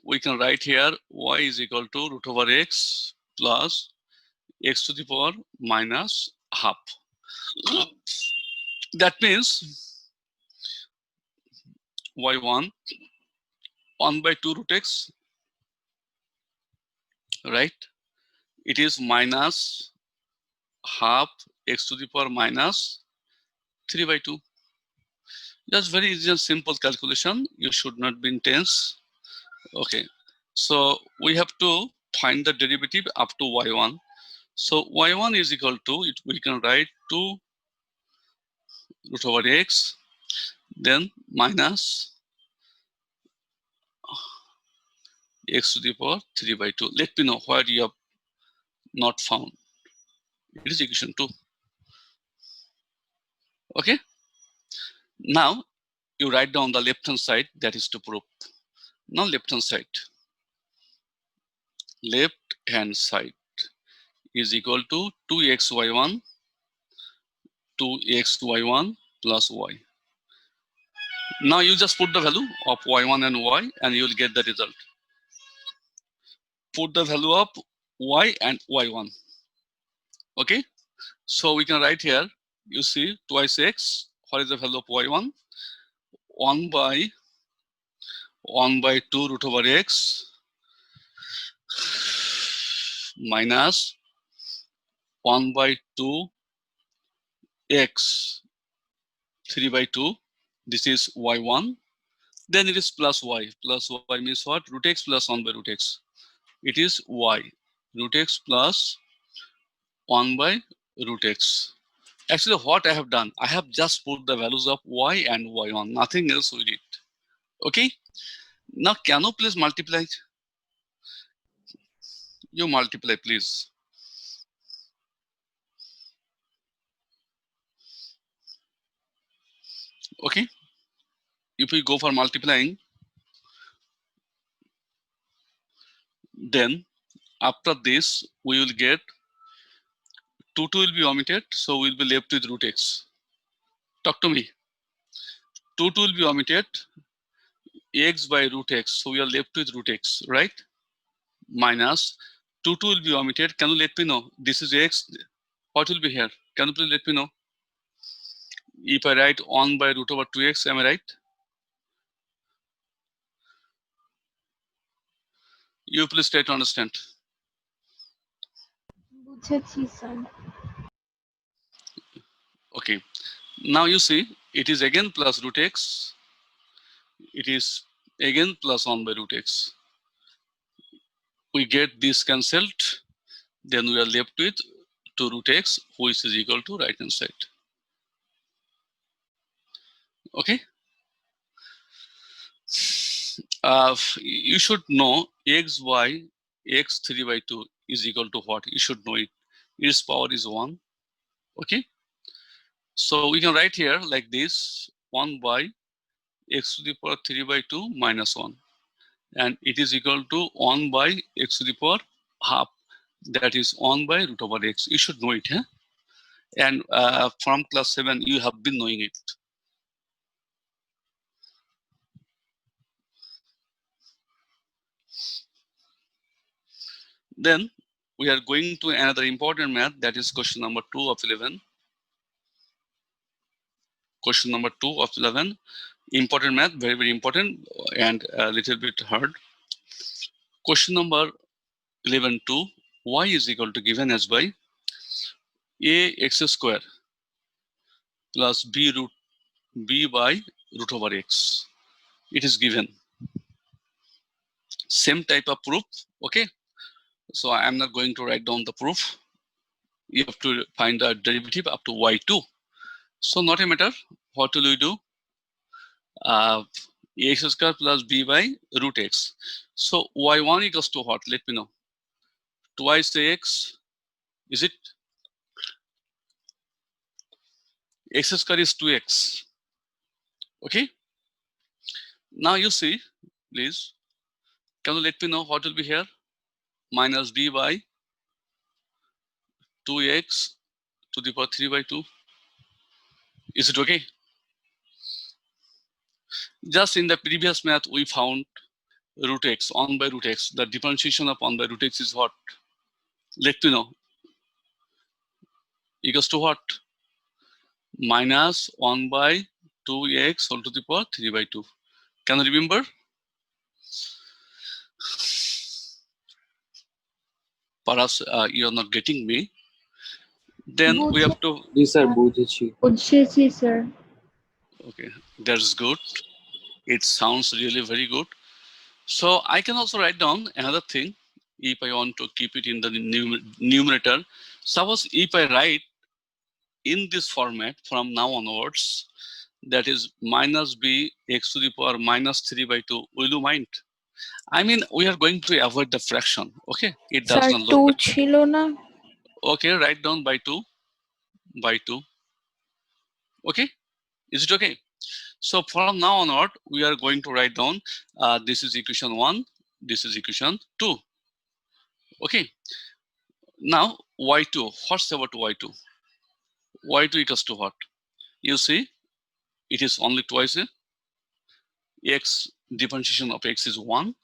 we can write here y is equal to root over x plus x to the power minus half. That means y1 1 by 2 root x, right? It is minus half x to the power minus 3 by 2. That's very easy and simple calculation. You should not be intense. Okay, so we have to find the derivative up to y1. So y1 is equal to, we can write 2 root over x, then minus x to the power 3 by 2. Let me know where you have not found. It is equation 2. Okay. Now you write down the left hand side, that is to prove. Now left hand side is equal to 2xy1 2xy1 plus y. Now you just put the value of y1 and y and you will get the result. Put the value of y and y1. Okay, so we can write here, you see twice x. What is the value of y1? 1 by 2 root over x minus 1 by 2 x 3 by 2. This is y1. Then it is plus y. Plus y means what? Root x plus 1 by root x. It is y. Root x plus 1 by root x. Actually, what I have done, I have just put the values of y and y1. Nothing else we did. Okay. Now, can you please multiply? You multiply, please. Okay. If we go for multiplying, then after this, we will get 2 will be omitted. So we'll be left with root x. Talk to me. 2 will be omitted. X by root x. So we are left with root x, right? Minus 2 will be omitted. Can you let me know? This is x. What will be here? Can you please let me know? If I write 1 by root over 2x, am I right? You please try to understand. Okay. Now you see, it is again plus root x. It is again plus 1 by root x. We get this cancelled. Then we are left with 2 root x, which is equal to right hand side. Okay. You should know x by x 3 by 2 is equal to what? You should know it. Its power is 1. Okay. So we can write here like this, 1 by x to the power 3 by 2 minus 1. And it is equal to 1 by x to the power half. That is 1 by root over x. You should know it. Huh? And from class 7, you have been knowing it. Then we are going to another important math, that is question number 2 of 11. Question number 2 of 11. Important math, very, very important and a little bit hard. Question number 11.2. Y is equal to given as by ax square plus b by root over x. It is given. Same type of proof. Okay. So I am not going to write down the proof. You have to find the derivative up to y2. So not a matter. What will we do? Ax square plus b by root x. So y1 equals to what? Let me know. Twice x. Is it? X square is 2x. Okay. Now you see, please. Can you let me know what will be here? Minus b by 2x to the power 3 by 2. Is it okay? Just in the previous math, we found root x, 1 by root x. The differentiation of 1 by root x is what? Let me know. Equals to what? Minus 1 by 2x whole to the power 3 by 2. Can you remember? Perhaps you are not getting me. Then we have to. Yes, sir. বুঝেছি, sir. Okay, that's good. It sounds really very good. So I can also write down another thing if I want to keep it in the numerator. Suppose if I write in this format from now onwards, that is minus b x to the power minus 3 by 2, will you mind? I mean, we are going to avoid the fraction, okay? It does Sir, not look 2 ছিল না? okay. Write down by 2, okay? Is it okay? So from now onward, we are going to write down this is equation 1, this is equation 2, okay? Now y2, what's about y2? y2 equals to what? You see, it is only twice x, differentiation of x is 1.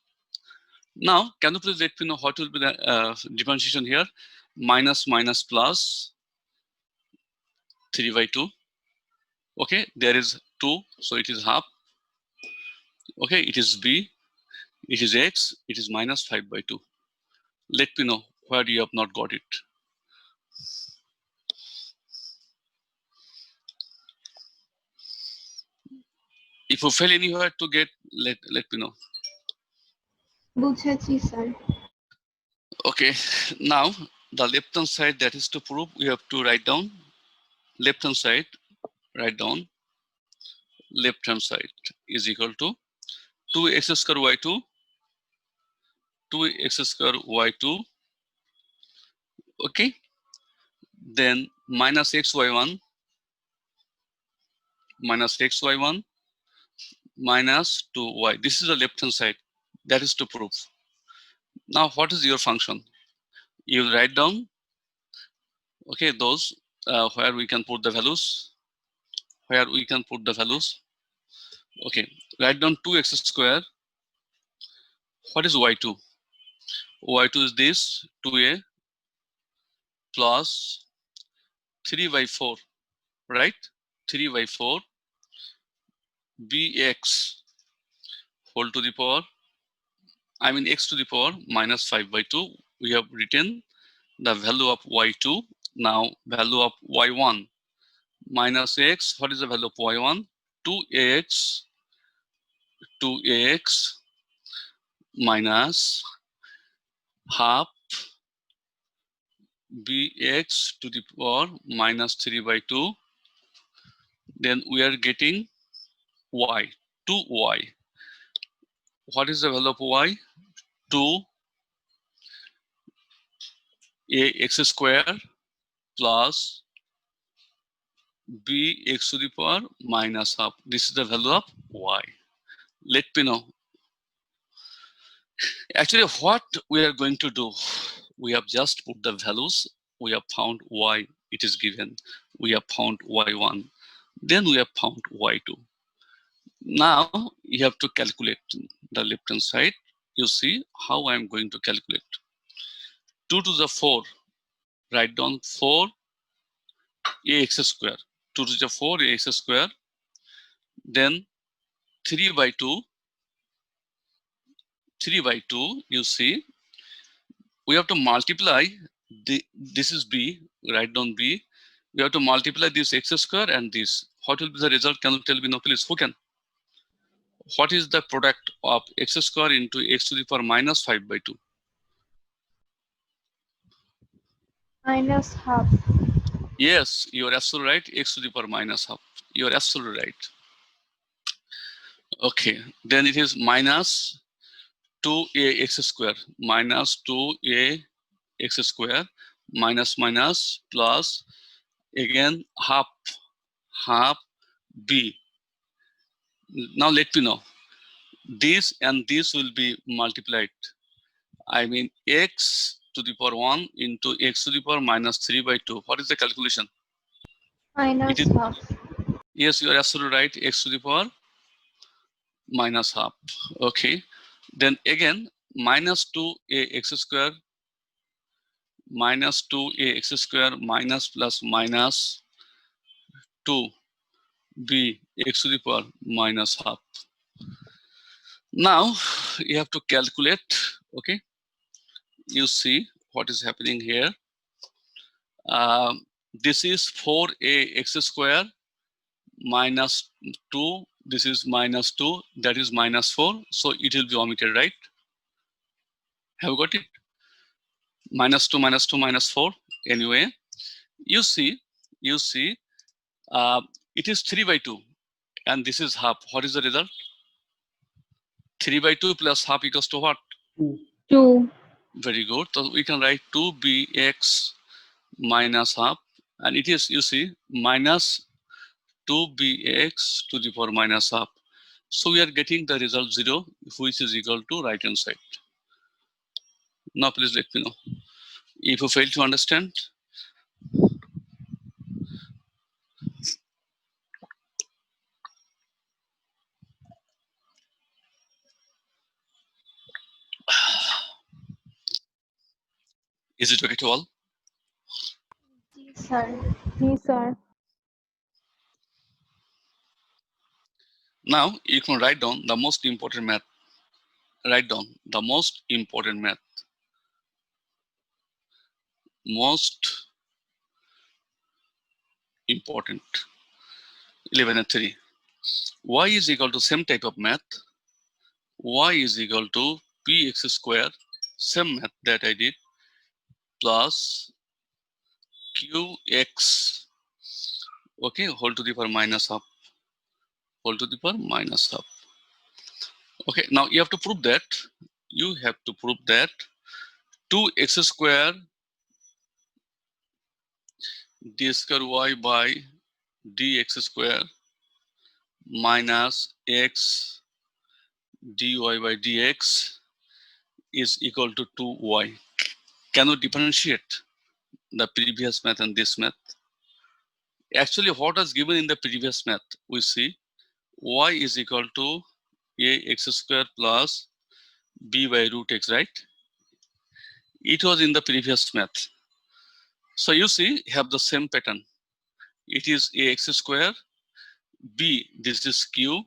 Now, can you please let me know what will be the differentiation here? Minus minus plus 3 by 2. Okay, there is 2, so it is half. Okay, it is b, it is x, it is minus 5 by 2. Let me know where you have not got it. If you fail anywhere to get, let me know. বুঝেছি, sir. Okay, now the left hand side, that is to prove, we have to write down left hand side, write down left hand side is equal to 2x square y2, 2x square y2, okay, then minus xy1, minus xy1, minus 2y. This is the left hand side, that is to prove. Now what is your function? You write down, okay, those where we can put the values, okay. Write down 2x square. What is y2? y2 is this 2a plus 3 by 4, right? 3 by 4 bx whole to the power, I mean x to the power minus 5 by 2. We have written the value of y2. Now value of y1 minus x. What is the value of y1? 2ax minus half bx to the power minus 3 by 2. Then we are getting y, 2y. What is the value of y? 2ax square plus bx to the power minus half. This is the value of y. Let me know. Actually, what we are going to do, we have just put the values. We have found y, it is given. We have found y1. Then we have found y2. Now you have to calculate the left hand side. You see how I am going to calculate. 2 to the 4, write down 4ax square. 2 to the 4ax square. Then 3 by 2. 3 by 2, you see, we have to multiply, this is b, write down b. We have to multiply this x square and this. What will be the result? Can you tell me now, please? Who can? What is the product of x square into x to the power minus 5 by 2? Minus half. Yes, you are absolutely right. X to the power minus half. You are absolutely right. Okay, then it is minus 2ax square, minus 2ax square, minus minus plus, again half b. Now let me know. This and this will be multiplied. I mean x to the power 1 into x to the power minus 3 by 2. What is the calculation? Minus half. Yes, you are absolutely right. X to the power minus half. Okay. Then again, minus 2ax square minus 2ax square minus plus minus 2bx to the power minus half. Now you have to calculate, okay? You see what is happening here. This is 4ax square minus 2. This is minus 2. That is minus 4. So it will be omitted, right? Have you got it? Minus 2 minus 2 minus 4. Anyway, you see, it is 3 by 2. And this is half. What is the result? 3 by 2 plus half equals to what? 2. Very good. So we can write 2bx minus half. And it is, you see, minus 2bx to the power minus half. So we are getting the result 0, which is equal to right hand side. Now please let me know. If you fail to understand, is it okay to all? Yes, sir. Yes, sir. Now you can write down the most important math. Write down the most important math. Most important. 11 and 3. Y is equal to same type of math. Y is equal to px square, same math that I did, plus qx, okay, whole to the power minus half, whole to the power minus half. Okay, now you have to prove that. You have to prove that 2x square d square y by dx square minus x dy by dx is equal to 2y. Can you differentiate the previous math and this math? Actually, what was given in the previous math, we see y is equal to ax square plus b by root x, right? It was in the previous math. So you see, have the same pattern. It is ax square, b, this is q,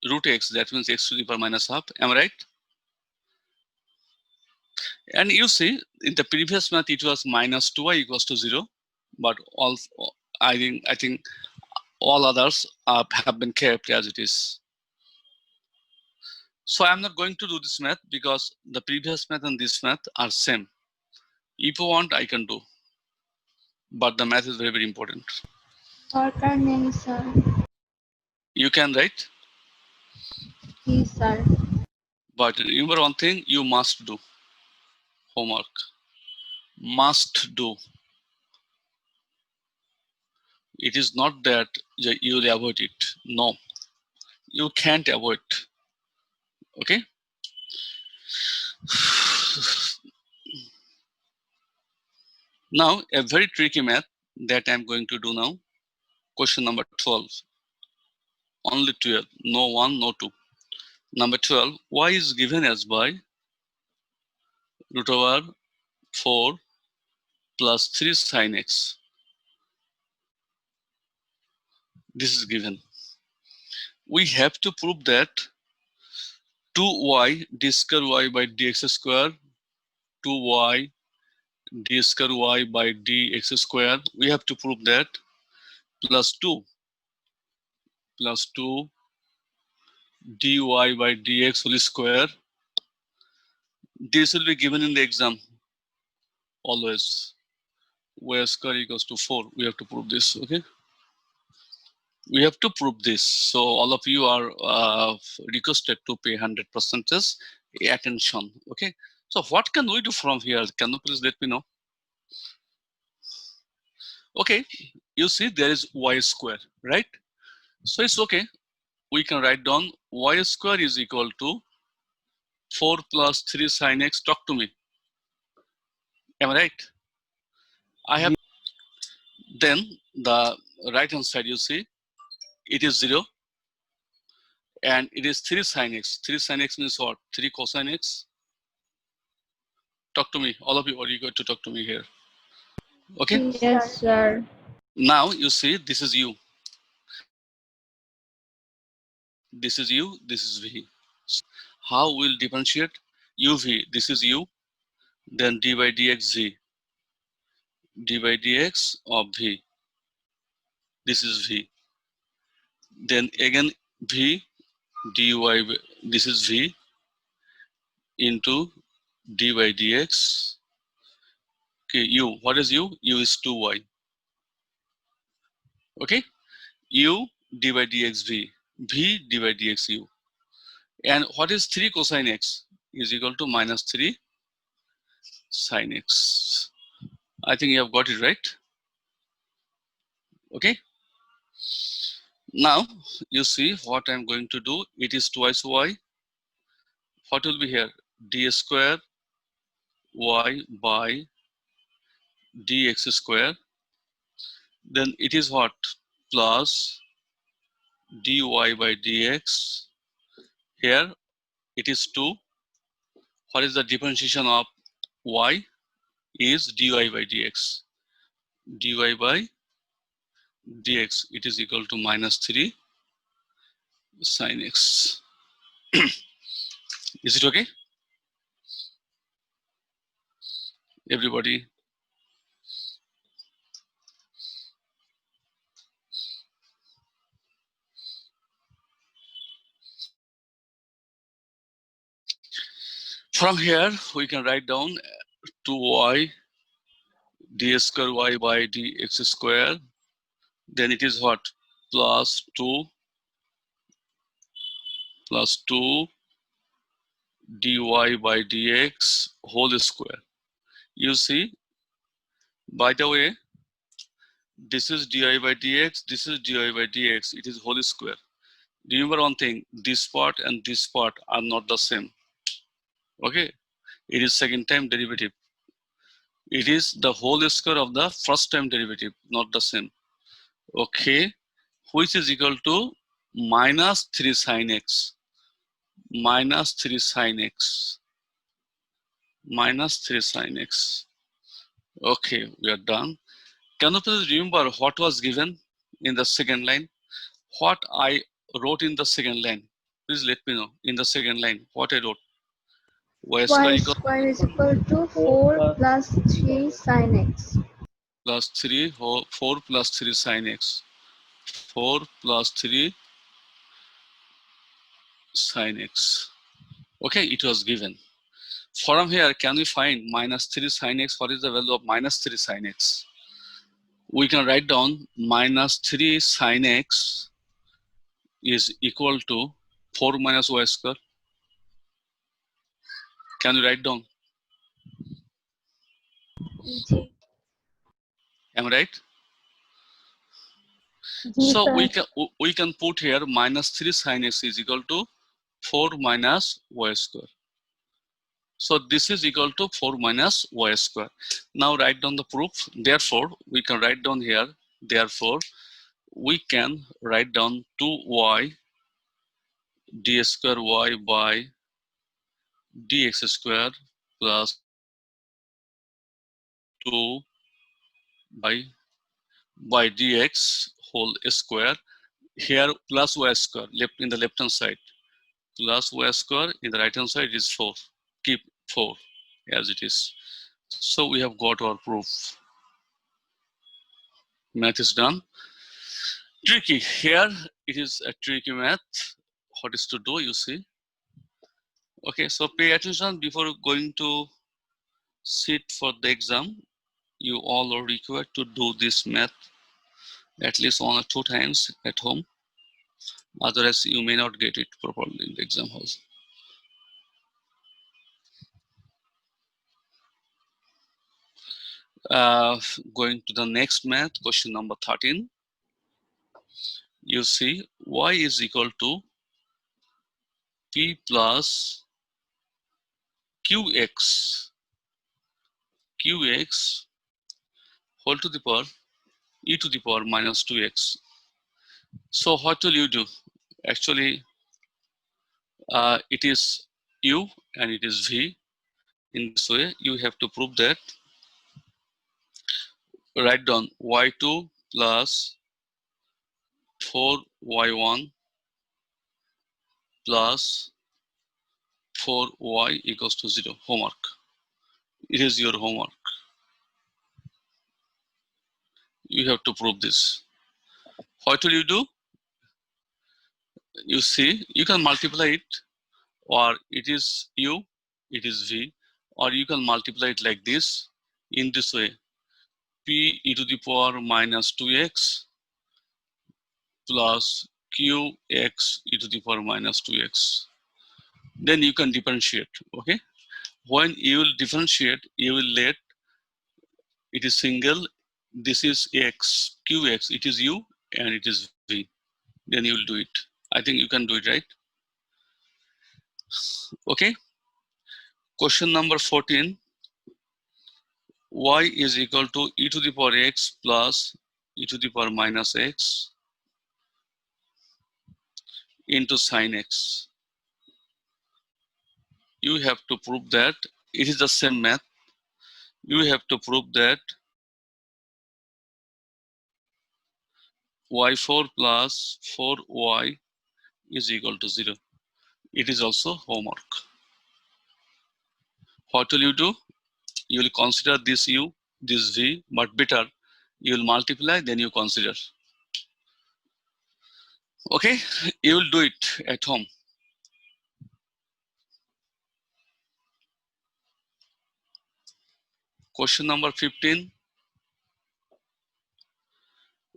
root x, that means x to the power minus half. Am I right? And you see, in the previous math, it was minus 2y equals to 0. But all, I think all others have been kept as it is. So I'm not going to do this math because the previous math and this math are same. If you want, I can do. But the math is very, very important. Dharkar nahi, sir. You can write, Yes, sir. but remember one thing, you must do homework. Must do. It is not that you will avoid it. No, you can't avoid. Okay. Now, a very tricky math that I'm going to do now. Question number 12. Only 12. No 1, no 2. Number 12. Y is given as by root over 4 plus 3 sin x. This is given. We have to prove that 2y d square y by dx square, 2y d square y by dx square, we have to prove that plus 2 dy by dx whole square. This will be given in the exam always. Y square equals to 4. We have to prove this, okay? We have to prove this. So all of you are requested to pay 100% attention, okay? So what can we do from here? Can you please let me know? Okay, you see there is y square, right? So it's okay. We can write down y square is equal to 4 plus 3 sin x. Talk to me. Am I right? I have. Then the right hand side, you see, it is 0. and it is 3 sin x. 3 sin x means what? 3 cosine x. Talk to me, all of you. Are you going to talk to me here? Okay. Yes, sir. Now you see, this is u. This is u. This is v. How we'll differentiate? uv. This is u. Then d by dx z. D by dx of v. This is v. Then again v dy. This is v into d by dx. Okay, u. What is u? U is 2y. Okay, u d by dx v. V d by dx u. And what is 3 cosine x? Is equal to minus 3 sin x. I think you have got it right. Okay. Now you see what I'm going to do. It is twice y. What will be here? D square y by dx square. Then it is what? Plus dy by dx. Here it is 2. What is the differentiation of y? Is dy by dx. Dy by dx. It is equal to minus 3 sin x. Is it okay? Everybody? From here, we can write down 2y d square y by dx square. Then it is what? Plus 2 dy by dx whole square. You see, by the way, this is dy by dx, this is dy by dx, it is whole square. Remember one thing, this part and this part are not the same. Okay, it is second time derivative. It is the whole square of the first time derivative, not the same. Okay, which is equal to minus 3 sin x. Minus 3 sin x. Minus 3 sin x. Okay, we are done. Can you please remember what was given in the second line? What I wrote in the second line? Please let me know in the second line what I wrote. Y square Y equal square is equal to 4 plus 3 sin x. plus 3 4 plus 3 sin x. 4 plus 3 sin x. Okay, it was given. From here, can we find minus 3 sin x? What is the value of minus 3 sin x? We can write down minus 3 sin x is equal to 4 minus y square. Can you write down? Am I right? So we can put here minus 3 sin x is equal to 4 minus y square. So this is equal to 4 minus y square. Now write down the proof. Therefore, we can write down here. Therefore, we can write down 2y d square y by dx square plus 2 by dx whole square. Here plus y square left in the left hand side. Plus y square in the right hand side is 4. Keep 4 as it is. So we have got our proof. Math is done. Tricky. Here it is a tricky math. What is to do, you see. Okay, so pay attention before going to sit for the exam. You all are required to do this math at least 1 or 2 times at home. Otherwise, you may not get it properly in the exam hall. Going to the next math, question number 13. You see, y is equal to p plus qx whole to the power e to the power minus 2x. So what will you do? Actually, It is u and it is v. In this way, you have to prove that. Write down y2 plus 4y1 plus 4y equals to 0. Homework. It is your homework. You have to prove this. What will you do? You see, you can multiply it, or it is u, it is v, or you can multiply it like this, in this way. P e to the power minus 2x plus qx e to the power minus 2x. Then you can differentiate, okay? When you will differentiate, you will let it is single, this is x, qx, it is u, and it is v. Then you will do it. I think you can do it, right? Okay. Question number 14. Y is equal to e to the power x plus e to the power minus x into sine x. You have to prove that it is the same math. You have to prove that y4 plus 4y is equal to 0. It is also homework. What will you do? You will consider this u, this v, but better, you will multiply, then you consider. Okay, you will do it at home. Question number 15.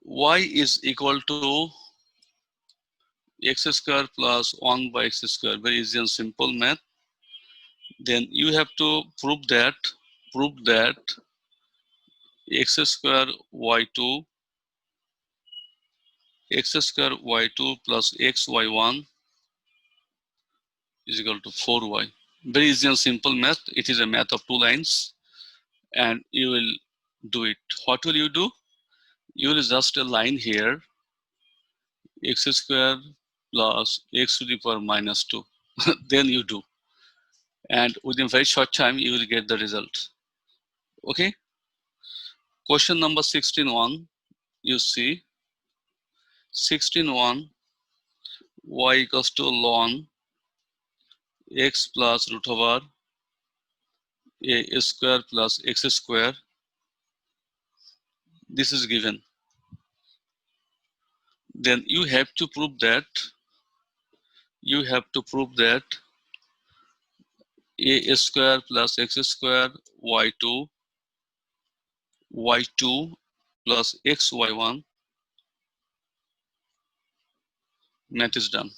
Y is equal to x square plus 1 by x square. Very easy and simple math. Then you have to prove that x square y2 plus xy1 is equal to 4y. Very easy and simple math. It is a math of 2 lines, and you will do it. What will you do? You will just a line here, x square plus x to the power minus 2. Then you do. And within very short time, you will get the result. Okay. Question number 16.1, you see 16.1, y equals to ln x plus root over a square plus x square. This is given. Then you have to prove that a square plus x square y2 plus xy1 math is done.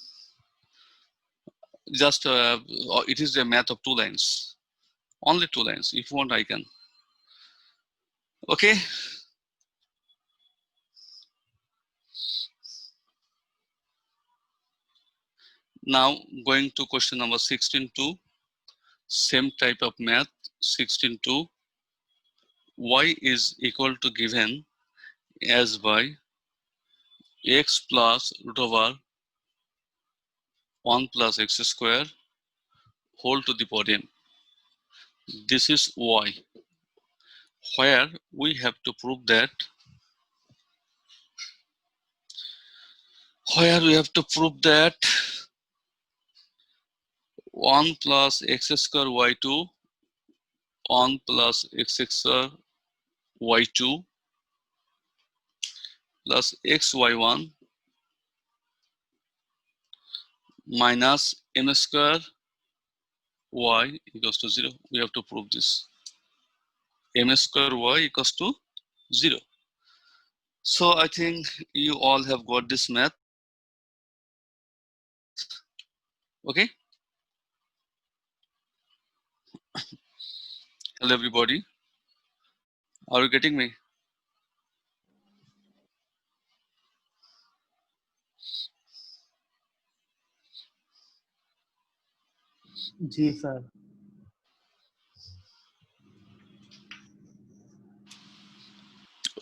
Just it is a math of 2 lines. Only 2 lines. If you want, I can. Okay. Now going to question number 16.2. Same type of math. 16.2. Y is equal to given as by x plus root over 1 plus x square whole to the power m. This is y, where we have to prove that 1 plus x square y2, 1 plus x square y2 plus xy1 minus m square y equals to 0. We have to prove this. M square y equals to 0. So I think you all have got this math. Okay. Hello everybody. Are you getting me? जी sir.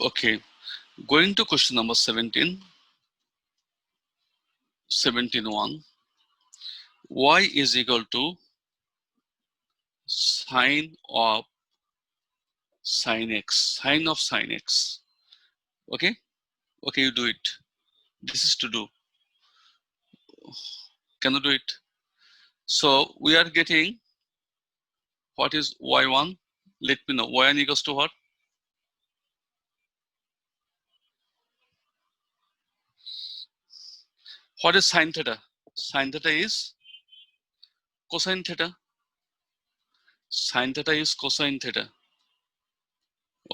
Okay. Going to question number 17. 17.1. y is equal to sine of sine x, sine of sine x. Okay, okay, you do it. This is to do. Can you do it? So we are getting what is y1? Let me know. Y1 equals to what? What is sine theta? Sine theta is cosine theta. Sine theta is cosine theta.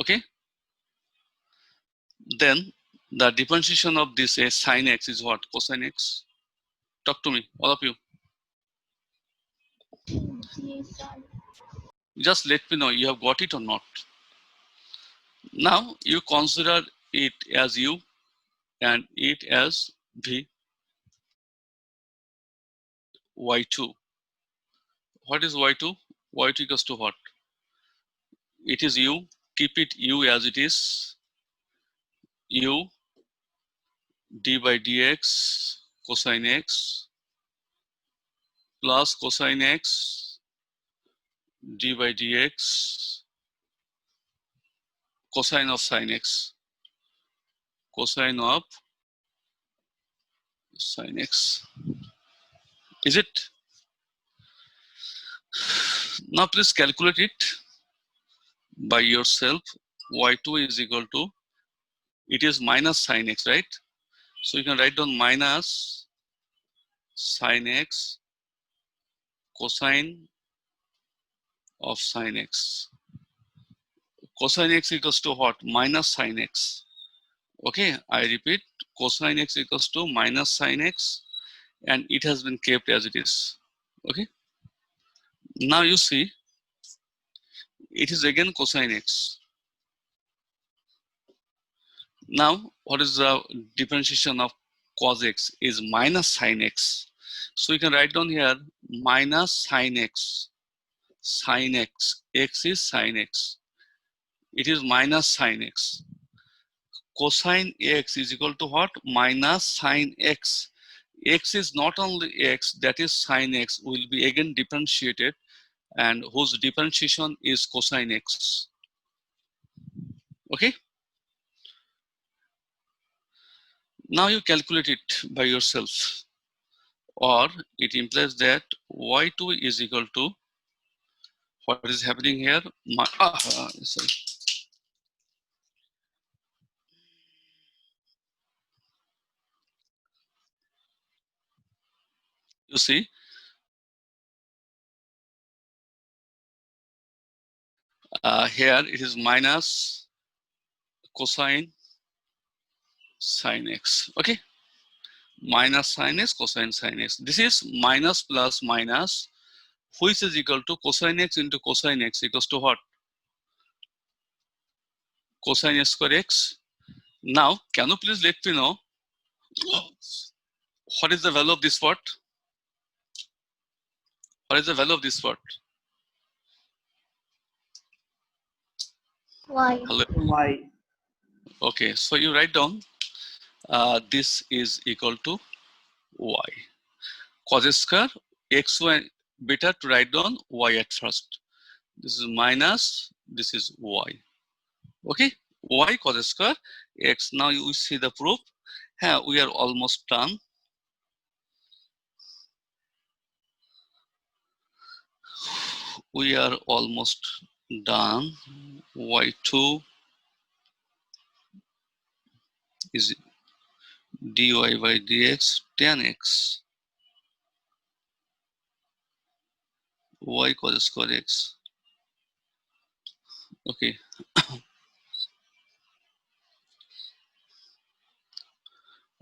Okay. Then the differentiation of this sine x is what? Cosine x. Talk to me, all of you. G sin. Just let me know you have got it or not. Now you consider it as u and it as v y2. What is y2? Y2 equals to what? It is u. Keep it u as it is. U d by dx cosine x plus cosine x d by dx cosine of sine x. Cosine of sine x. Is it? Now please calculate it by yourself. Y2 is equal to, it is minus sine x, right? So you can write down minus sine x cosine of sine x. Cosine x equals to what? Minus sine x. Okay, I repeat, cosine x equals to minus sine x, and it has been kept as it is. Okay. Now you see, it is again cosine x. Now, what is the differentiation of cos x is minus sine x. So you can write down here minus sine x. Sine x. X is sine x. It is minus sine x. Cosine x is equal to what? Minus sine x. X is not only x, that is sine x, will be again differentiated, and whose differentiation is cosine x. Okay. Now you calculate it by yourself, or it implies that y2 is equal to what is happening here. Sorry. You see, here it is minus cosine sine x. Okay, minus sine x cosine sine x. This is minus plus minus, which is equal to cosine x into cosine x equals to what? Cosine square x. Now, can you please let me know what is the value of this part? What is the value of this part? Y. Hello. Y. Okay, so you write down this is equal to y. Cos square x, y, better to write down y at first. This is minus, this is y. Okay, y cos square x. Now you see the proof. Yeah, we are almost done. We are almost done. Y2 is dy by dx tan x y cos square x. Okay.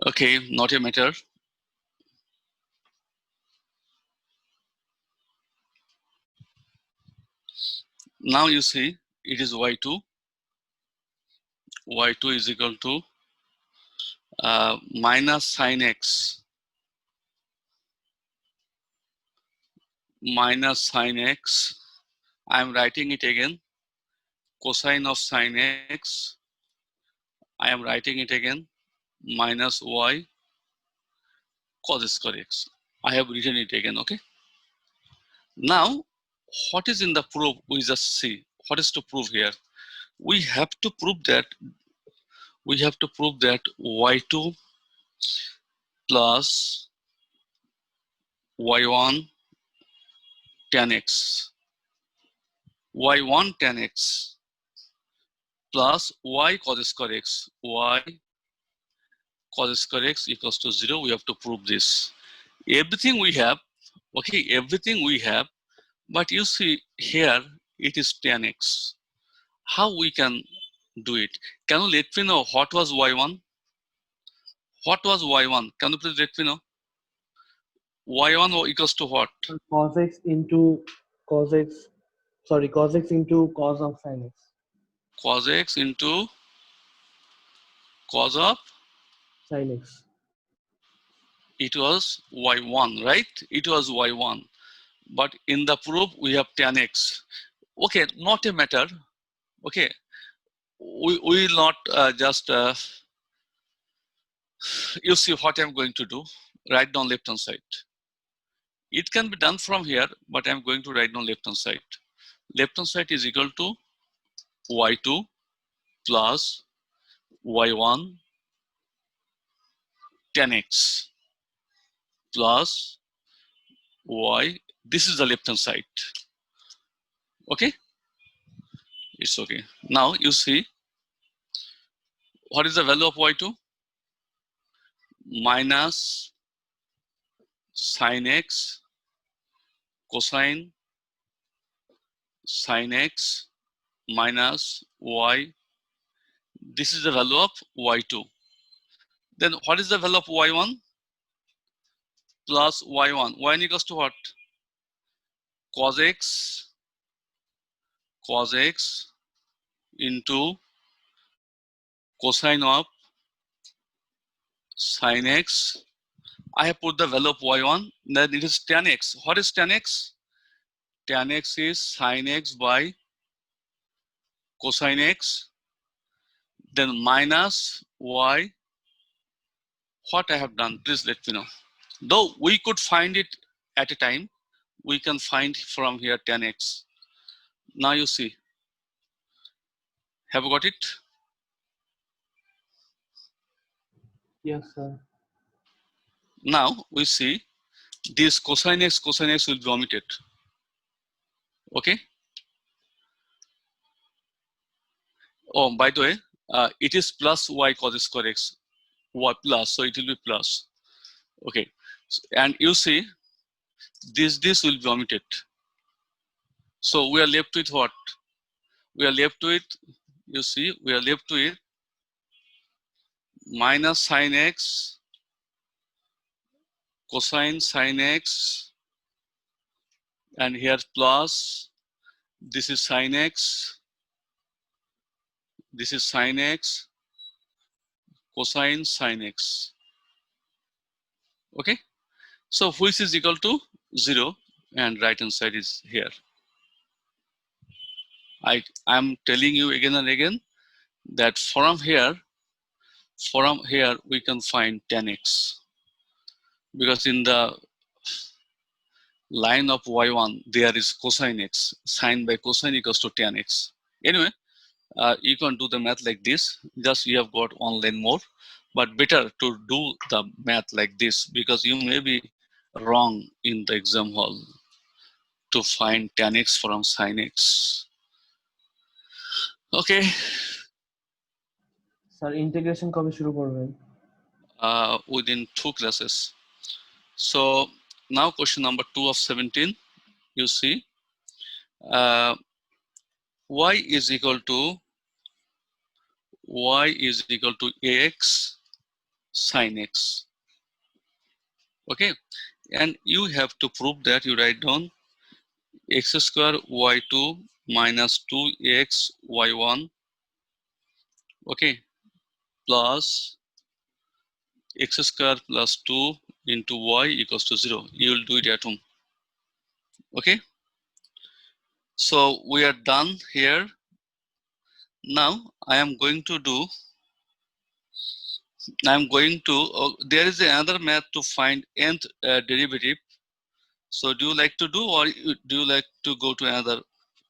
Okay, not a matter. Now you see it is y2. Y2 is equal to minus sine x minus sine x. I am writing it again. Cosine of sine x. I am writing it again. Minus y cos square x. I have written it again. Okay. Now, what is in the proof? We just see what is to prove here. We have to prove that y2 plus y1 tan x, y1 tan x plus y cos square x, y cos square x equals to 0. We have to prove this. Everything we have, okay, everything we have, but you see here it is tan x. How we can do it? Can you let me know what was y1? What was y1? Can you please let me know? y1 equals to what? Cos x into cos x. Sorry, cos x into cos of sin x. Cos x into cos of, Sin x. it was y1, right? It was y1. But in the proof, we have tan x. Okay, not a matter. Okay, we will not just, you see what I'm going to do. Write down left hand side. It can be done from here, but I'm going to write down left hand side. Left hand side is equal to y2 plus y1 tan x plus y. This is the left hand side. Okay, it's okay. Now you see what is the value of y2? Minus sin x cosine sin x minus y. This is the value of y2. Then what is the value of y1? Plus y1. y1 equals to what? Cos x into cosine of sin x. I have put the value of y1. Then it is tan x. What is tan x? Tan x is sin x by cosine x. Then minus y. What I have done, please let me know. Though we could find it at a time, we can find from here tan x. Now you see. Have you got it? Yes, sir. Now we see this cosine x will be omitted. Okay. Oh, by the way, it is plus y cos square x. Y plus, so it will be plus. Okay. And you see, this will be omitted. So we are left with what? We are left with, you see, we are left with minus sin x cosine sin x, and here plus, this is sin x, this is sin x, cosine sin x. Okay, so which is equal to 0, and right hand side is here. I am telling you again and again that from here we can find tan x, because in the line of y1 there is cosine x, sine by cosine equals to tan x. Anyway, you can do the math like this. Just you have got one line more, but better to do the math like this, because you may be wrong in the exam hall to find tan x from sin x. Okay, sir integration কবে শুরু করবেন? within 2 classes. So now question number 2 of 17, you see, y is equal to ax sin x. Okay, and you have to prove that. You write down x square y2 minus 2x y1, okay, plus x square plus 2 into y equals to 0. You will do it at home. Okay, so we are done here. Now I am going to do I'm going to, there is another math to find nth derivative. So do you like to do, or do you like to go to another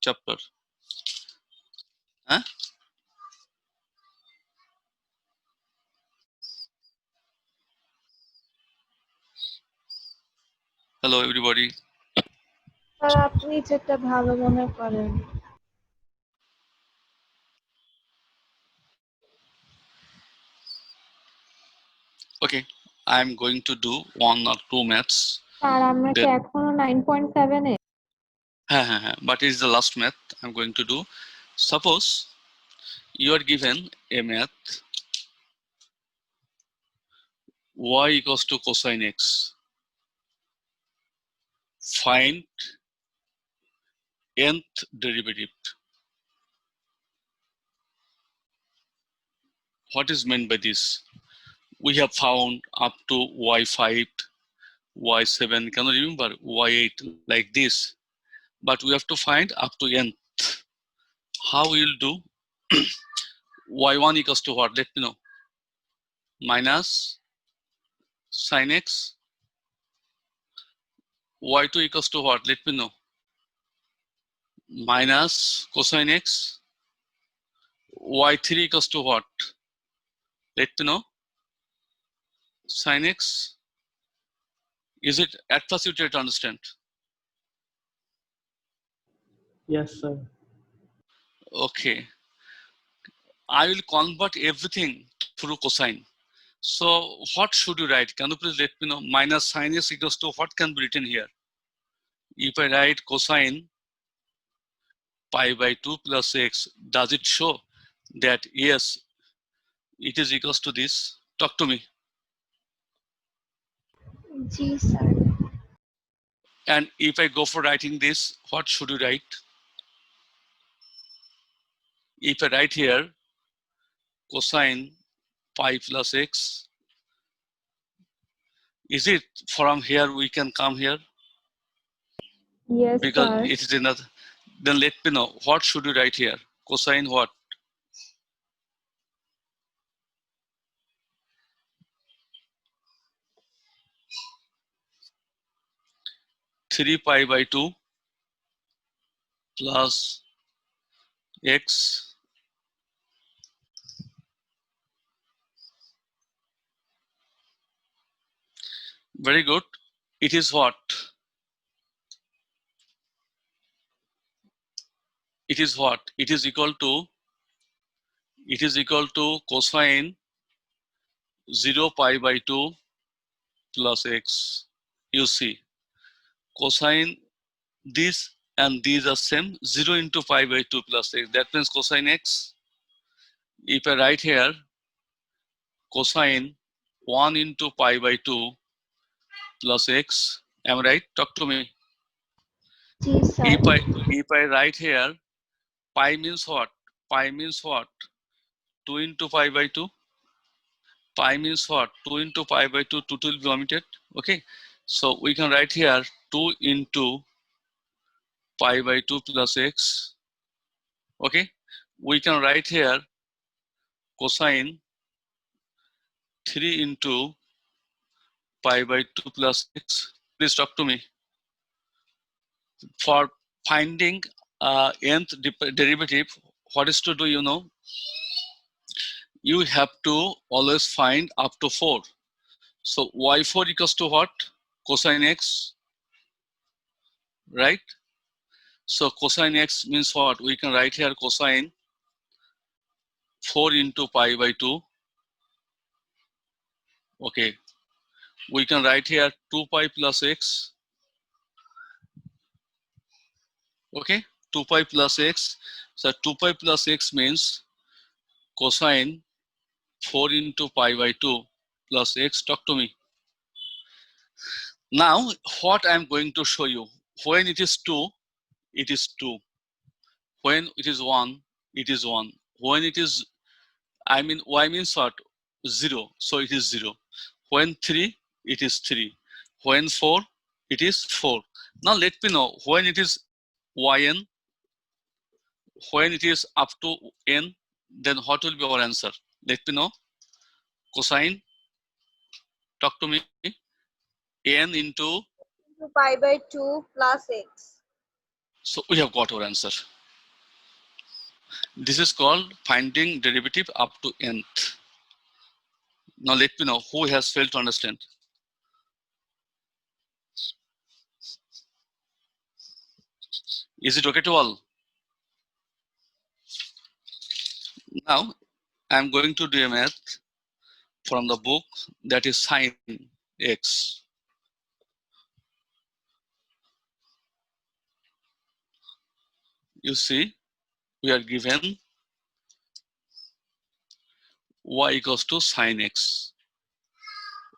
chapter? Huh? Hello, everybody. Sir আপনি যেটা ভালো মনে করেন। Okay, I'm going to do 1 or 2 maths. Sir আমরা কি Then, এখনো 9.7 এ? but it is the last math I'm going to do. Suppose you are given a math y equals to cosine x. Find nth derivative. What is meant by this? We have found up to y5, y7, can you remember y8 like this, but we have to find up to nth. How we'll do? y1 equals to what? Let me know. Minus sin x. y2 equals to what? Let me know. Minus cosine x. y3 equals to what? Let me know. Sin x. Is it at first you try to understand? Yes, sir. Okay. I will convert everything through cosine. So what should you write? Can you please let me know? Minus sin x equals to what can be written here? If I write cosine pi by 2 plus x, does it show that yes, it is equals to this? Talk to me. G sir. And if I go for writing this, what should you write? If I write here cosine pi plus x, is it from here we can come here? Yes Because sir. it is another. Then let me know, what should you write here? Cosine what? 3 pi by 2 plus x. Very good. It is what? It is what? It is equal to cosine 0 pi by 2 plus x. You see, cosine this and these are same, 0 into pi by 2 plus x. That means cosine x. If I write here cosine 1 into pi by 2 plus x, am I right? Talk to me. G sir. If I write here pi means what? Pi means what? 2 into pi by 2. Pi means what? 2 into pi by 2, 2 will be omitted. Okay. So we can write here 2 into pi by 2 plus x. Okay. We can write here cosine 3 into pi by 2 plus x. Please talk to me. For finding nth derivative, what is to do, you know? You have to always find up to 4. So y4 equals to what? Cosine x, right? So cosine x means what? We can write here cosine 4 into pi by 2. Okay. We can write here 2 pi plus x. Okay. 2 pi plus x. So 2 pi plus x means cosine 4 into pi by 2 plus x. Talk to me. Now, what I'm going to show you, when it is 2, it is 2. When it is 1, it is 1. When it is, I mean, y means what? 0. So it is 0. When 3, it is 3. When 4, it is 4. Now let me know, when it is yn, when it is up to n, then what will be our answer? Let me know. cosine, talk to me, n into, Into pi by 2 plus x. so we have got our answer. This is called finding derivative up to nth. Now let me know who has failed to understand. Is it okay to all? Now I'm going to do a math from the book, that is sine x. You see, we are given y equals to sine x.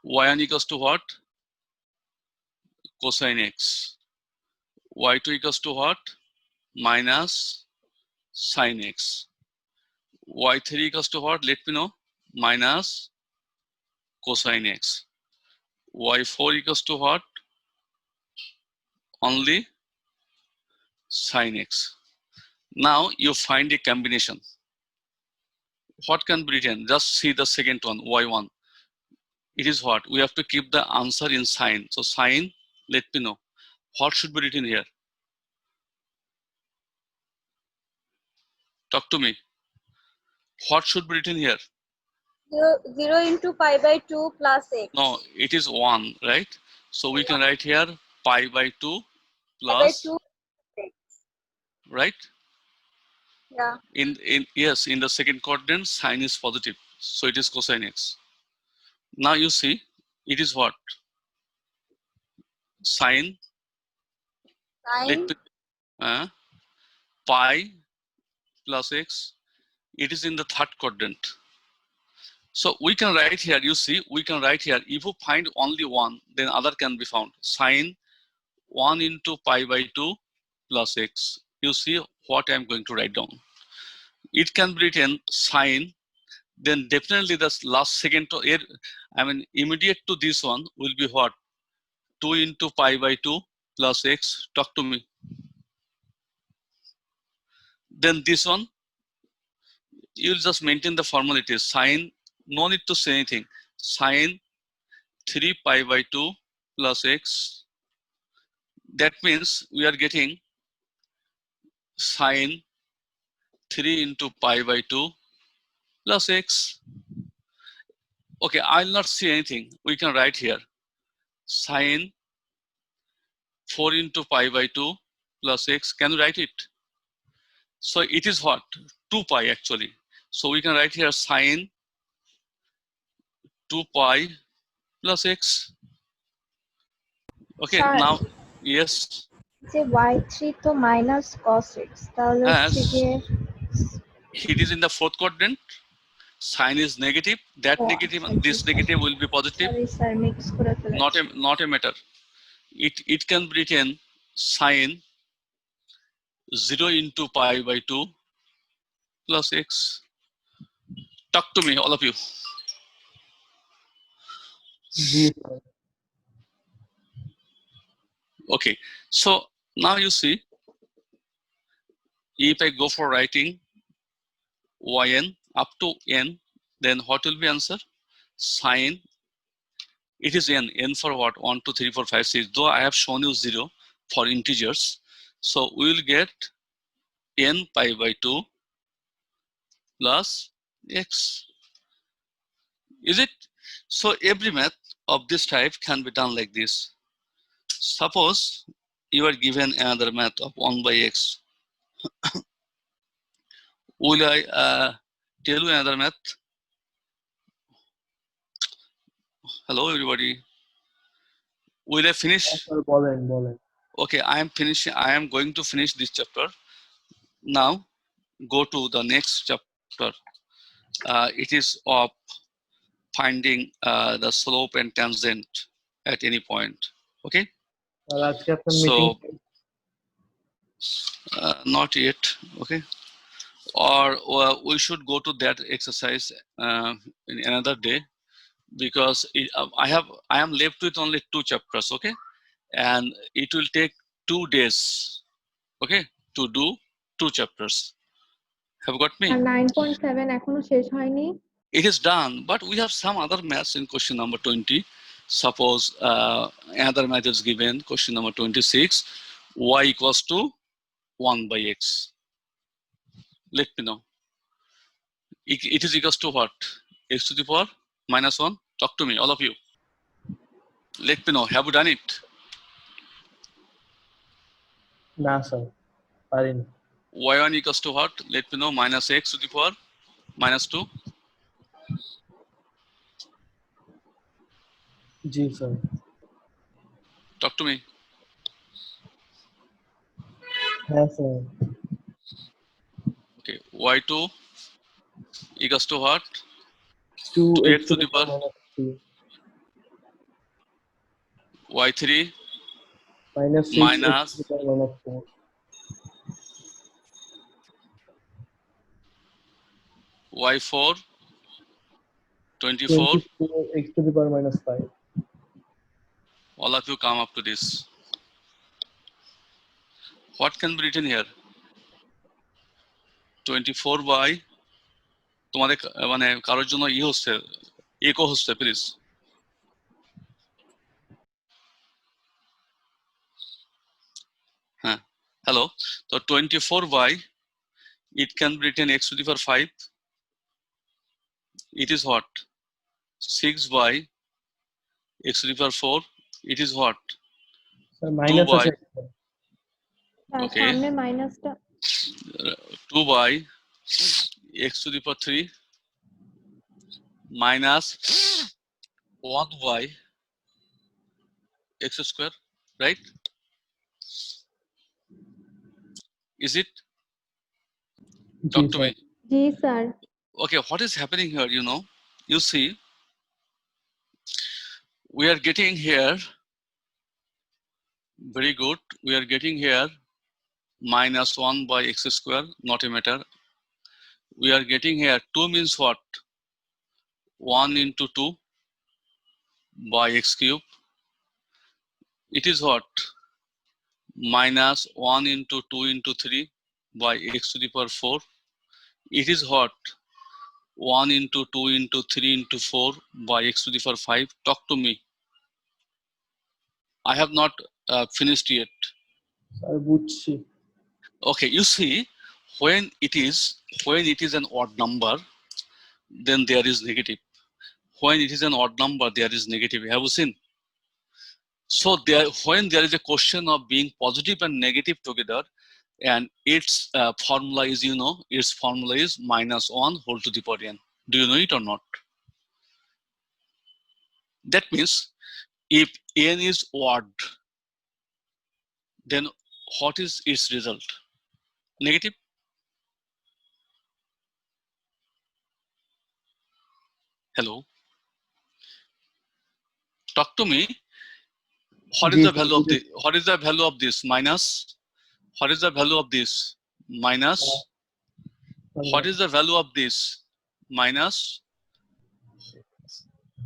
Y1 equals to what? Cosine x. Y2 equals to what? Minus sine x. Y3 equals to what? Let me know. Minus cosine x. Y4 equals to what? Only sine x. Now you find a combination. What can be written? Just see the second one, y1. It is what? We have to keep the answer in sine. So sine, let me know. What should be written here? Talk to me. What should be written here? 0 into pi by 2 plus x. No, it is 1, right? So we can write here pi by 2 Pi by plus, 2 x. right? Yeah. Yes, in the second quadrant, sine is positive. So it is cosine x. Now you see, it is what? Sine, Sine pi plus x. It is in the third quadrant. So we can write here, you see, we can write here, if you find only one, then other can be found. Sine 1 into pi by 2 plus x. You see what I'm going to write down. It can be written sine, then definitely the last second, immediate to this one will be what? 2 into pi by 2 plus x. Talk to me. Then this one, you'll just maintain the formality. Sine, no need to say anything. Sine 3 pi by 2 plus x. That means we are getting sine 3 into pi by 2 plus x. Okay, I'll not see anything. We can write here sine 4 into pi by 2 plus x. Can you write it? So it is what? 2 pi actually. So we can write here sine 2 pi plus x. Okay, Sir, now, yes. যে y3 তো minus cos x, তাহলে হচ্ছে As গিয়ে it is in the fourth quadrant, sine is negative. That ও negative, আচ্ছা, this জি, negative will be positive. Sorry sir mix করে ফেলেছি। Not a matter. It can be written sine 0 into pi by 2 plus x. Talk to me, all of you. G, sir. Okay, so now you see, if I go for writing yn up to n, then what will be answer? Sine, it is n for what? 1, 2, 3, 4, 5, 6. Though I have shown you 0 for integers. So we will get n pi by 2 plus x. Is it? So every math of this type can be done like this. Suppose you are given another math of 1 by x. Will I tell you another math? Hello, everybody. Will I finish? Sir, বলেন। Okay, I am finishing. I am going to finish this chapter. Now, go to the next chapter. It is of finding the slope and tangent at any point. Okay. আর আজকে আপনার meeting So, not yet. Okay. Or we should go to that exercise in another day, because I am left with only 2 chapters. Okay, and it will take 2 days. Okay, to do 2 chapters. Have you got me? আর 9.7 এখনো শেষ হয়নি। it is done, but we have some other maths in question number 20. Suppose another math is given, question number 26, y equals to 1 by x. Let me know. It is equals to what? X to the power minus 1. Talk to me, all of you. Let me know, have you done it? Nah, sir. Parin. Y1 equals to what? Let me know, minus x to the power minus 2. G, sir. Talk to me. Yes, sir. Okay, y2 equals to what? 2x 2x to the power minus 3. y3 Minus 6x minus to the power minus 4. y4 24. 24x to the power minus 5. All of you come up to this. What can be written here? 24 by তোমাদের মানে কারোর জন্য ই হচ্ছে eco হচ্ছে please হ্যাঁ hello তো 24 by it can be written x to the power 5. It is what? 6 by x to the power 4. It is what? Sir, minus 2 by আছে. okay সামনে মাইনাসটা 2 by x to the power 3 minus 1 by x square, right? Is it? Talk to me. G sir Okay, what is happening here? You see, we are getting here, very good, we are getting here minus 1 by x square, not a matter. We are getting here 2 means what? 1 into 2 by x cube. It is what? Minus 1 into 2 into 3 by x to the power 4. It is what? 1 into 2 into 3 into 4 by x to the power 5. Talk to me. I have not finished yet. Sir, বুঝছি. Okay, you see, when it is an odd number, then there is negative. When it is an odd number, there is negative. Have you seen? So when there is a question of being positive and negative together, and its formula is, its formula is minus 1 whole to the power n. Do you know it or not? That means if n is odd, then what is its result? Negative. Hello, talk to me. What is Ji, the sir, value of this? What is the value of this? Minus. What is the value of this? Minus. What is the value of this? Minus.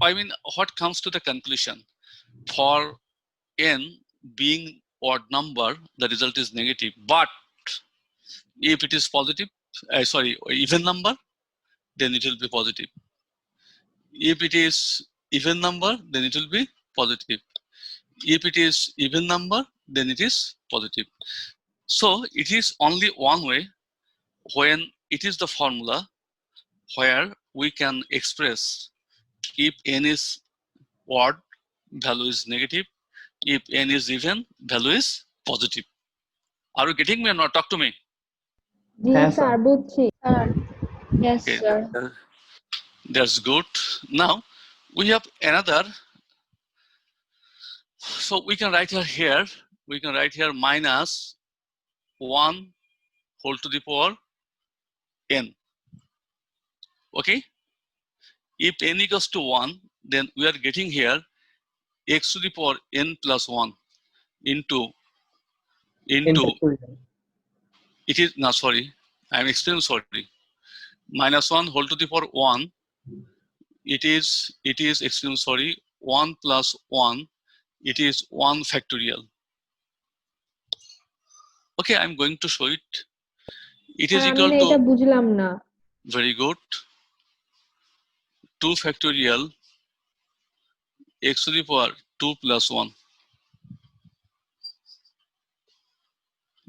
I mean, what comes to the conclusion? For n being odd number, the result is negative. But if it is positive, even number, then it will be positive. If it is even number, then it will be positive. If it is even number, then it is positive. So it is only one way when it is the formula where we can express if n is odd, value is negative. If n is even, value is positive. Are you getting me or not? Talk to me. জি হ্যাঁ, sir sir. বুঝছি sir yes Okay. Sir That's good. Now we have another. So we can write here. We can write here minus 1 whole to the power n. Okay. If n equals to 1, then we are getting here x to the power n plus 1 into N factorial. it is no sorry, I am explaining, sorry, minus 1 whole to the power 1. It is extreme, sorry, 1 plus 1. It is 1 factorial. Okay, I'm going to show it. It is আমি equal না to, এটা বুঝলাম না very good. 2 factorial x to the power 2 plus 1.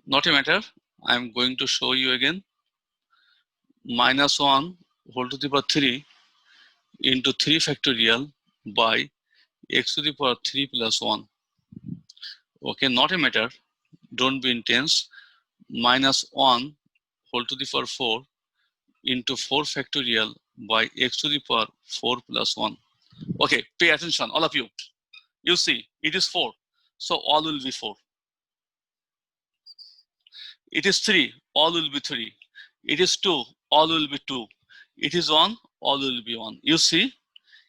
Not a matter. I'm going to show you again. Minus 1 whole to the power 3 into 3 factorial by x to the power 3 plus 1. Okay, not a matter. Don't be intense. Minus 1 whole to the power 4 into 4 factorial by x to the power 4 plus 1. Okay, pay attention, all of you. You see, it is 4. So all will be 4. It is 3, all will be 3. It is 2, all will be 2. It is 1, all will be 1. You see,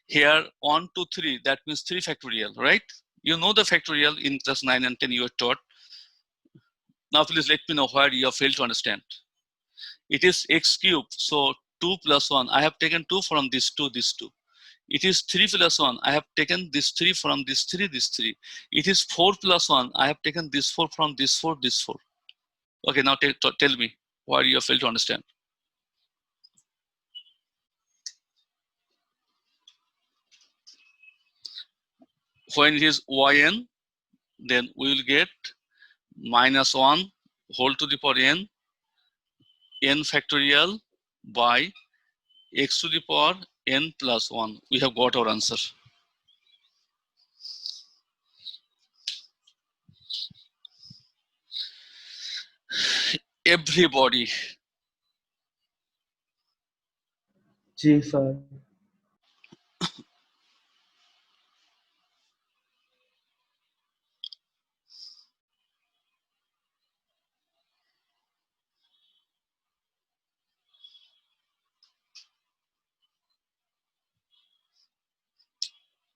here 1, 2, 3, that means 3 factorial, right? You know the factorial in class 9 and 10 you are taught. Now please let me know where you have failed to understand. It is x cube, so 2 plus 1. I have taken 2 from this 2, this 2. It is 3 plus 1. I have taken this 3 from this 3, this 3. It is 4 plus 1. I have taken this 4 from this 4, this 4. Okay, now tell me why you have failed to understand. When it is yn, then we will get minus 1 whole to the power n factorial by x to the power n plus 1. We have got our answer. Everybody. Ji, sir.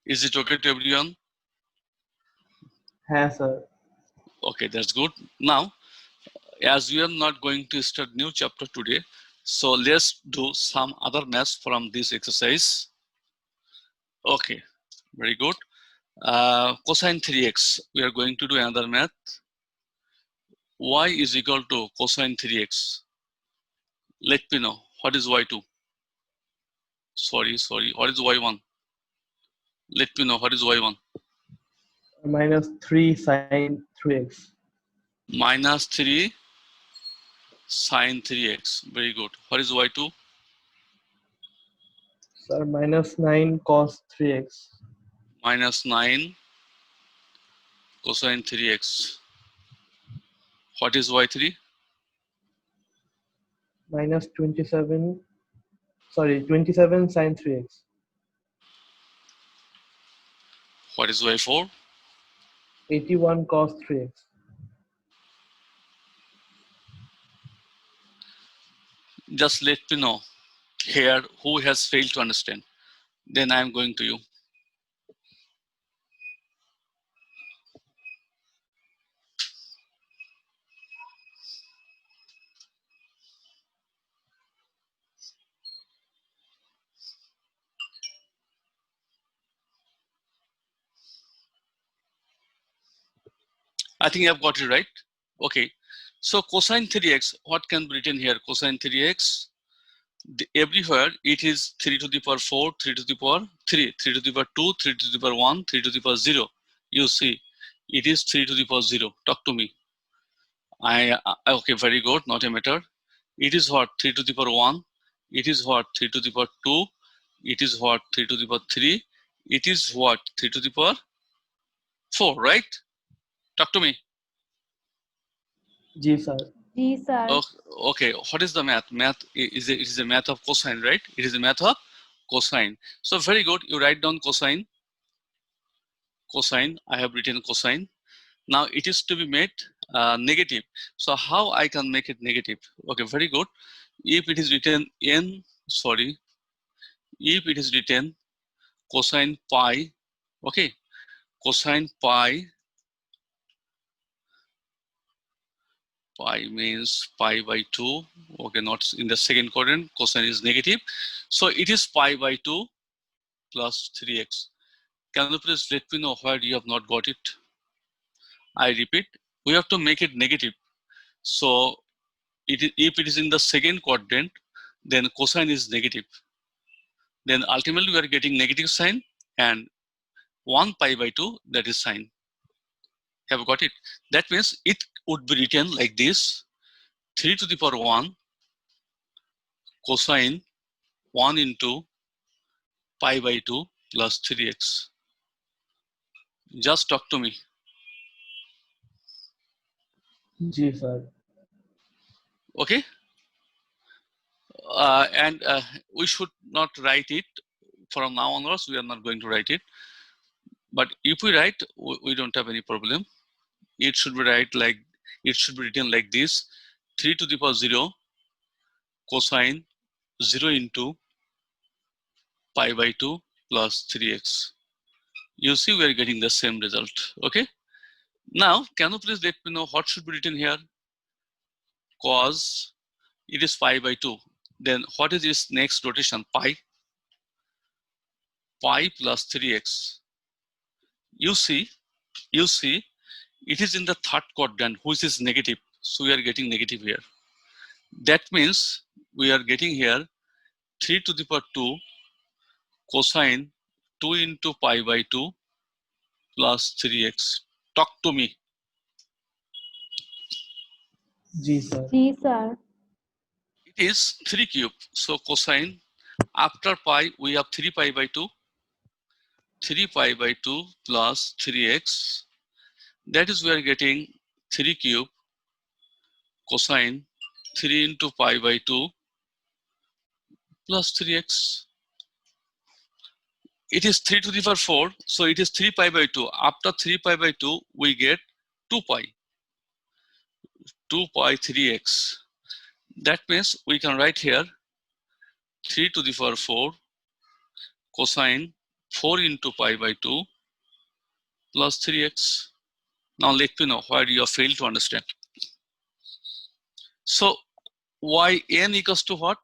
Is it okay to everyone? Hai, sir. Okay, that's good. Now, as we are not going to start new chapter today, so let's do some other maths from this exercise. Okay, very good. Cosine 3x, we are going to do another math. Y is equal to cosine 3x. Let me know, what is y2? Sorry, what is y1? Let me know, what is y1? Minus 3 sine 3x. Minus 3 sine 3x. Very good. What is y2? Sir, minus 9 cos 3x. Minus 9 cosine 3x. What is y3? Minus 27. Sorry, 27 sine 3x. What is y4? 81 cos 3x. Just let me know here who has failed to understand. Then I am going to you. I think you have got it right. Okay. So cosine 3x, what can be written here? Cosine 3x, everywhere it is 3 to the power 4, 3 to the power 3, 3 to the power 2, 3 to the power 1, 3 to the power 0. You see, it is 3 to the power 0. Talk to me. Okay, very good, not a matter. It is what? 3 to the power 1. It is what? 3 to the power 2. It is what? 3 to the power 3. It is what? 3 to the power 4, right? Talk to me. Ji, sir. Ji, sir. Okay, what is the math? Math is a math of cosine, right? It is a math of cosine. So very good. You write down cosine. Cosine. I have written cosine. Now it is to be made negative. So how I can make it negative? Okay, very good. If it is written if it is written cosine pi, okay, cosine pi means pi by 2. Okay, not in the second quadrant. Cosine is negative. So it is pi by 2 plus 3x. Can you please let me know where you have not got it? I repeat, we have to make it negative. So if it is in the second quadrant, then cosine is negative. then ultimately we are getting negative sign, and 1 pi by 2, that is sign. Have you got it? That means it would be written like this: 3 to the power 1 cosine 1 into pi by 2 plus 3x. Just talk to me. जी sir. Okay? And we should not write it from now onwards. We are not going to write it. But if we write, we don't have any problem. It should be written like this: 3 to the power 0 cosine 0 into pi by 2 plus 3x. You see, we are getting the same result. Okay. Now, can you please let me know what should be written here? Cos, it is pi by 2. Then what is its next rotation? Pi. Pi plus 3x. You see, it is in the third quadrant, which is negative. So we are getting negative here. That means we are getting here 3 to the power 2 cosine 2 into pi by 2 plus 3x. Talk to me. जी sir. जी sir. It is 3 cube. So cosine, after pi, we have 3 pi by 2. 3 pi by 2 plus 3x. That is, we are getting 3 cube cosine 3 into pi by 2 plus 3x. It is 3 to the power 4, so it is 3 pi by 2. After 3 pi by 2, we get 2 pi. 2 pi 3x. That means we can write here 3 to the power 4 cosine 4 into pi by 2 plus 3x. Now let me know where you have failed to understand. So yn equals to what?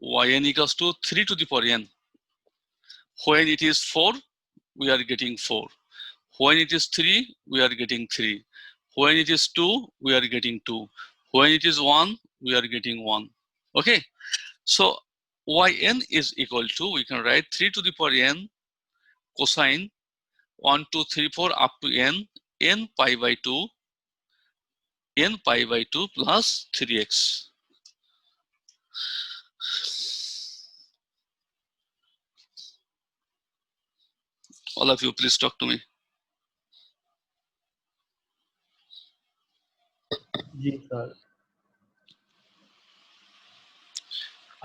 Yn equals to 3 to the power n. When it is 4, we are getting 4. When it is 3, we are getting 3. When it is 2, we are getting 2. When it is 1, we are getting 1. Okay, so yn is equal to, we can write 3 to the power n cosine 1, 2, 3, 4 up to n pi by 2, n pi by 2 plus 3x. All of you, please talk to me. जी sir.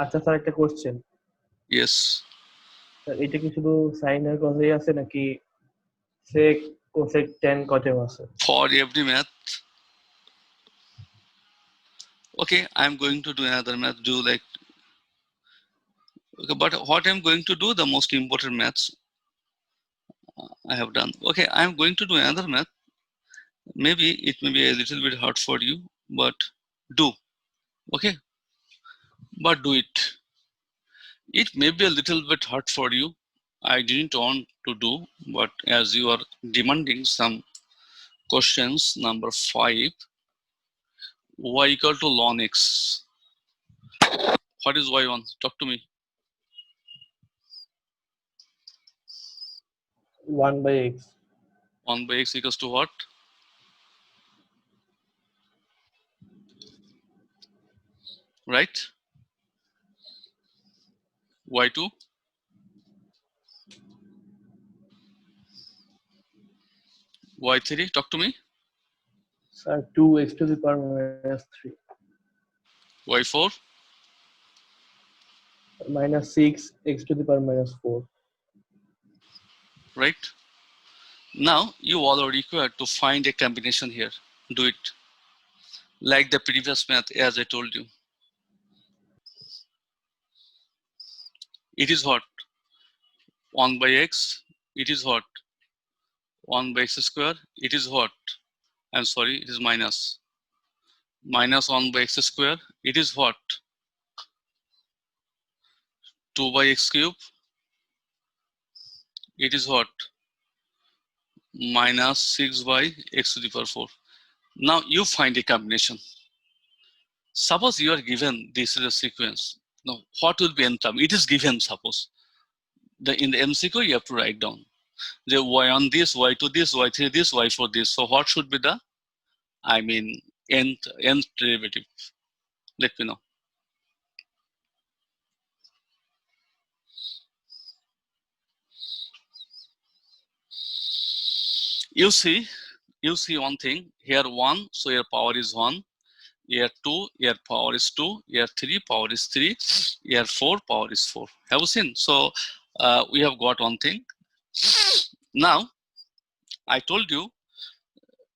আচ্ছা sir একটা question Yes. Sir এটা কি শুধু sign আর কসে আছে নাকি sec cosec tan cotem আছে For every math. Okay, I'm going to do another math. Do like, okay, but what I'm going to do, the most important maths I have done. Okay, I'm going to do another math. Maybe it may be a little bit hard for you, but do. Okay, but do it. It may be a little bit hard for you. I didn't want to do, but as you are demanding some questions, number 5, y equal to ln x. What is y1? Talk to me. 1 by x 1 by x equals to what? Right? y2? y3? Talk to me. Sir 2x to the power minus 3 y4? minus 6x to the power minus 4 Right? Now you all are required to find a combination here. Do it. Like the previous math, as I told you. It is what? 1 by x. It is what? 1 by x square. It is what? I'm sorry, it is minus. Minus 1 by x square. It is what? 2 by x cube. It is what? Minus 6 by x to the power 4. Now you find a combination. Suppose you are given this is a sequence. Now, what will be n term? It is given, suppose. In the MCQ, you have to write down the y1 this, y2 this, y3 this, y4 this. So what should be the, I mean, nth derivative? Let me know. You see one thing here, 1, so your power is 1. Here 2, here power is 2. Here 3, power is 3. Here 4, power is 4. Have you seen? So we have got one thing. Now, I told you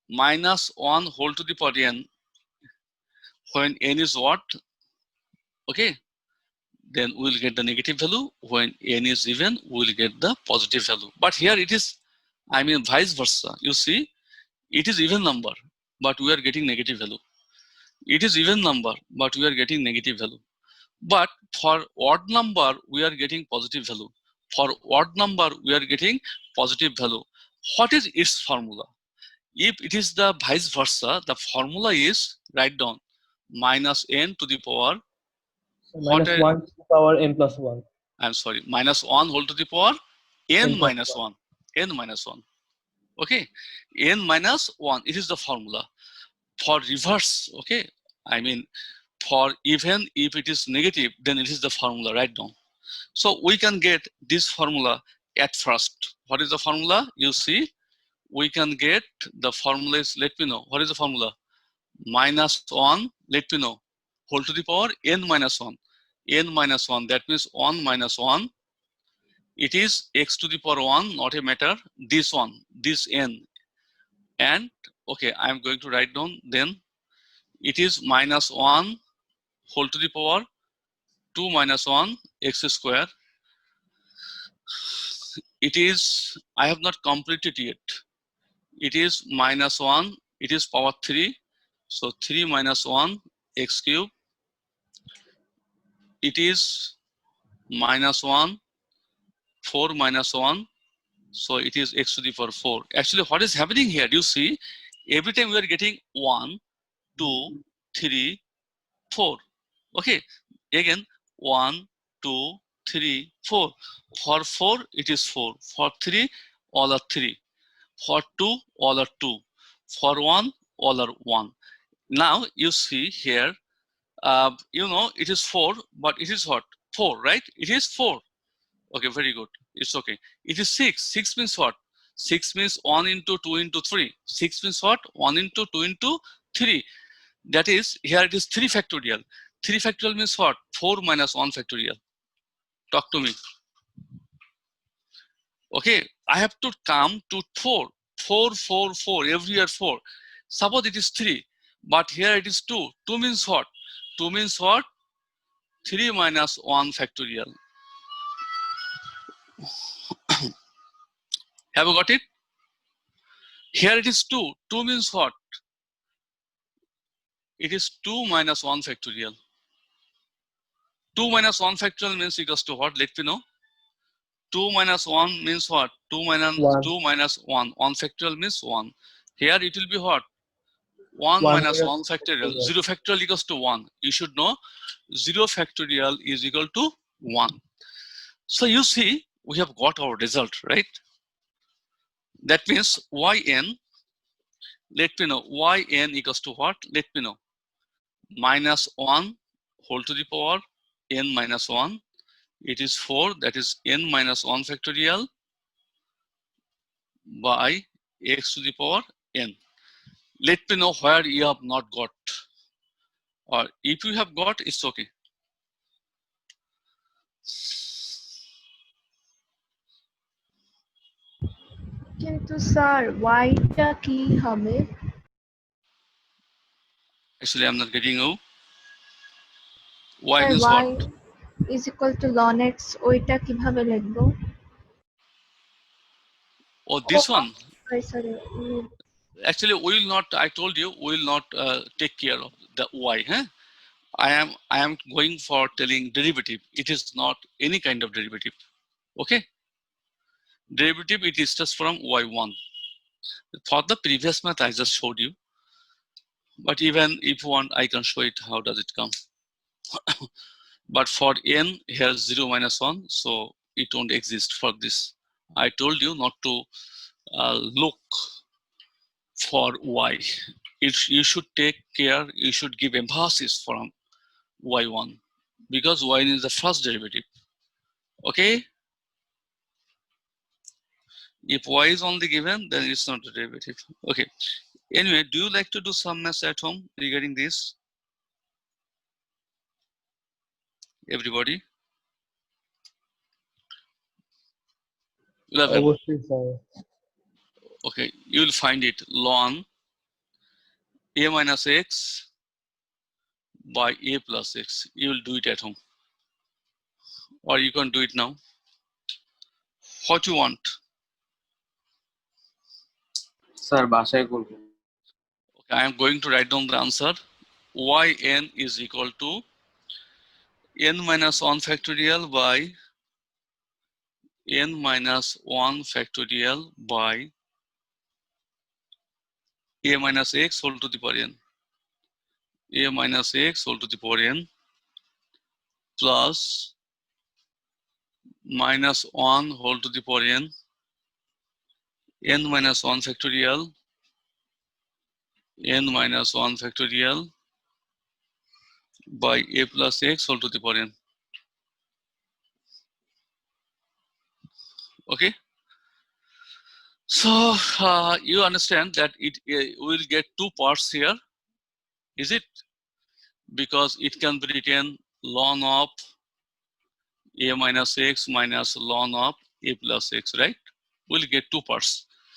minus 1 whole to the power n, when n is what? Okay, then we will get the negative value. When n is even, we will get the positive value. But here it is, I mean, vice versa. You see, it is even number, but we are getting negative value. It is even number, but we are getting negative value. But for odd number, we are getting positive value. For odd number, we are getting positive value. What is its formula? If it is the vice versa, the formula is, write down, minus n to the power, minus 1 to the power n plus 1. I'm sorry, minus 1 whole to the power n N plus minus 1. N minus 1. Okay, n minus 1, it is the formula. For reverse, okay, I mean, for even if it is negative, then it is the formula, write down. So we can get this formula at first. What is the formula? You see, we can get the formula is, let me know. What is the formula? Minus 1, let me know. Whole to the power n minus 1. N minus 1, that means 1 minus 1. It is x to the power 1, not a matter. This one, this n. And, okay, I am going to write down then. It is minus 1 whole to the power 2 minus 1 x square. It is, I have not completed yet. It is minus 1, it is power 3. So 3 minus 1 x cube. It is minus 1, 4 minus 1. So it is x to the power 4. Actually, what is happening here? You see, every time we are getting 1, 2, 3, 4. Okay, again 1, 2, 3, 4. For 4, it is 4. For 3, all are 3. For 2, all are 2. For 1, all are 1. Now you see here, you know, it is 4, but it is what? 4, right? It is 4. Okay, very good. It's okay. It is 6. 6 means what? 6 means 1 into 2 into 3. 6 means what? 1 into 2 into 3. That is, here it is 3 factorial. 3 factorial means what? 4 minus 1 factorial. Talk to me. Okay, I have to come to 4. 4, 4, 4. Every year 4. Suppose it is 3, but here it is 2. 2 means what? 2 means what? 3 minus 1 factorial. Have you got it? Here it is 2. 2 means what? It is 2 minus 1 factorial. 2 minus 1 factorial means equals to what? Let me know. 2 minus 1 means what? 2 minus 1. 2 minus 1. 1 factorial means 1. Here it will be what? 1 1 minus minus 1 factorial. 0 factorial equals to 1. You should know 0 factorial is equal to 1. So you see, we have got our result, right? That means yn, let me know, yn equals to what? Let me know. Minus 1 whole to the power n minus 1. It is 4, that is n minus 1 factorial by x to the power n. Let me know where you have not got. Or if you have got, it's okay. কিন্তু sir ওয়াইটা কি হবে? Actually, I'm not getting you. Y sir means Y what? Is equal to ln x, ওইটা কিভাবে লিখবো? Oh, this one. Sorry Actually, we will not, I told you, we will not take care of the y. Huh? I am going for telling derivative. It is not any kind of derivative. Okay? Derivative, it is just from y1. For the previous math, I just showed you. But even if you want, I can show it. How does it come? But for n here 0 minus 1, so it won't exist for this. I told you not to look for y. You should take care, you should give emphasis from y1 because y is the first derivative. Okay? If y is only given, then it's not a derivative. Okay. Anyway, do you like to do some maths at home regarding this? Everybody? 11. অবশ্যই sir. Okay, you will find it ln a minus x by a plus x. You will do it at home. Or you can do it now. What you want? Sir বাসায় করব। Okay, I am going to write down the answer. Yn is equal to n minus 1 factorial by n minus 1 factorial by a minus x whole to the power n. A minus x whole to the power n plus minus 1 whole to the power n, n minus 1 factorial, n minus 1 factorial by a plus x whole to the power n. Okay. So you understand that it will get two parts here, is it? Because it can be written ln of a minus x minus ln of a plus x, right? We'll get two parts.